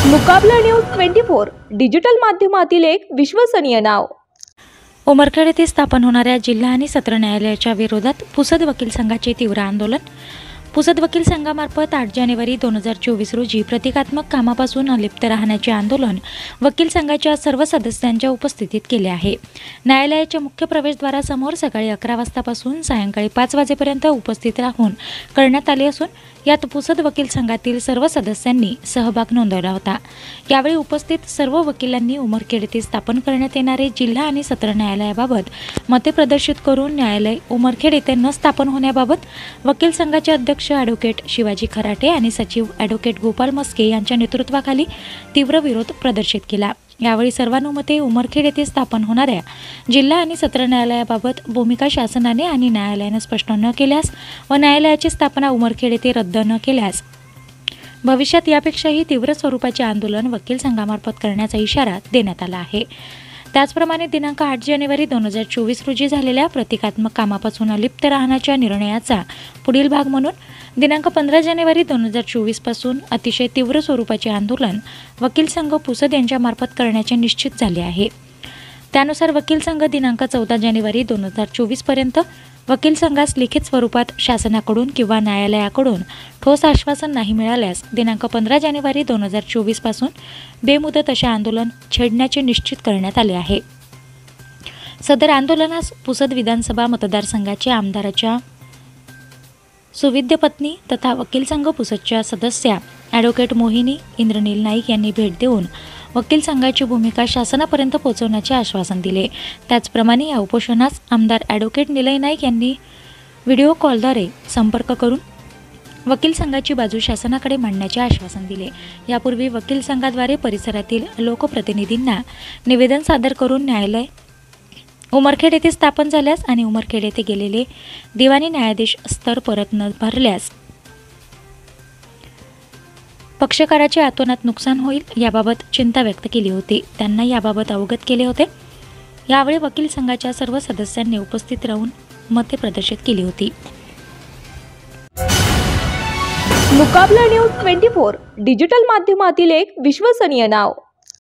मुकाबला news 24 digital माध्यमातील एक विश्वसनीय नाव। उमरखेड येथे स्थापन होणाऱ्या जिल्हा आणि सत्र न्यायालयाच्या विरोधात पुसद वकील संघाचे तीव्र आंदोलन। पुसद वकील संघामार्फत 8 जानेवारी 2024 रोजी प्रतिकात्मक कामापासून अलिप्त राहण्याचे आंदोलन वकील संघाच्या सर्व सदस्यांच्या उपस्थितीत केले आहे। न्यायालयाच्या मुख्य प्रवेशद्वारासमोर सकाळी 11 वाजतापासून सायंकाळी 5 वाजेपर्यंत उपस्थित राहून करण्यात आले असून यात पुसद वकील संघातील सर्व सदस्यांनी सहभाग नोंदवला होता। यावेळी उपस्थित सर्व वकिलांनी उमरखेड येथे स्थापन करण्यात येणारे जिल्हा आणि सत्र न्यायालयाबाबत मते प्रदर्शित करून न्यायालय उमरखेड येथे न स्थापन होण्याबाबत वकील संघाचे अध्यक्ष ॲडव्होकेट शिवाजी खराटे आणि सचिव ॲडव्होकेट गोपाल मस्के यांच्या नेतृत्वाखाली तीव्र विरोध प्रदर्शित केला। यावेळी सर्वानुमते उमरखेड येथे स्थापन होणाऱ्या जिल्हा आणि सत्र न्यायालयाबाबत भूमिका शासनाने आणि न्यायालयाने स्पष्ट न केल्यास व न्यायालयाची स्थापना उमरखेड येथे रद्द न केल्यास भविष्यात यापेक्षाही तीव्र स्वरूपाचे आंदोलन वकील संघामार्फत करण्याचा इशारा देण्यात आला आहे। त्याचप्रमाणे दिनांक 8 जानेवारी 2024 रोजी झालेल्या प्रतिकात्मक कामापासून अलिप्त राहण्याच्या निर्णयाचा पुढील भाग म्हणून दिनांक 15 जानेवारी 2024 पासून अतिशय तीव्र स्वरूपाचे आंदोलन वकील संघ पुसद यांच्यामार्फत करण्याचे निश्चित झाले आहे। त्यानुसार वकील संघ दिनांक 14 जानेवारी 2024 पर्यंत वकील संघास लिखित स्वरूपात शासनाकडून किंवा न्यायालयाकडून ठोस आश्वासन नाही मिळाल्यास दिनांक 15 जानेवारी 2024 पासून बेमुदत असे आंदोलन छेडण्याचे निश्चित करण्यात आले आहे। सदर आंदोलनास पुसद विधानसभा मतदारसंघाचे आमदाराच्या सुविद्य पत्नी तथा वकील संघ पुसदच्या सदस्या ॲडव्होकेट मोहिनी इंद्रनील नाईक यांनी भेट देऊन वकील संघाची भूमिका शासनापर्यंत पोहोचवण्याचे आश्वासन दिले। त्याचप्रमाणे या उपोषणास आमदार ॲडव्होकेट निलय नाईक यांनी व्हिडिओ कॉलद्वारे संपर्क करून वकील संघाची बाजू शासनाकडे मांडण्याचे आश्वासन दिले। यापूर्वी वकील संघाद्वारे परिसरातील लोकप्रतिनिधींना निवेदन सादर करून न्यायालय उमरखेड येथे स्थापन झाल्यास आणि उमरखेड येथे गेलेले दिवाणी न्यायाधीश स्तर परत न भरल्यास पक्षकाराचे अतोनात नुकसान होईल याबाबत चिंता व्यक्त केली होती। त्यांना याबाबत अवगत केले होते। यावेळी वकील संघाच्या सर्व सदस्यांनी उपस्थित राहून मते प्रदर्शित केली होती। मुकाबला न्यूज 24 डिजिटल माध्यमातील एक विश्वसनीय नाव।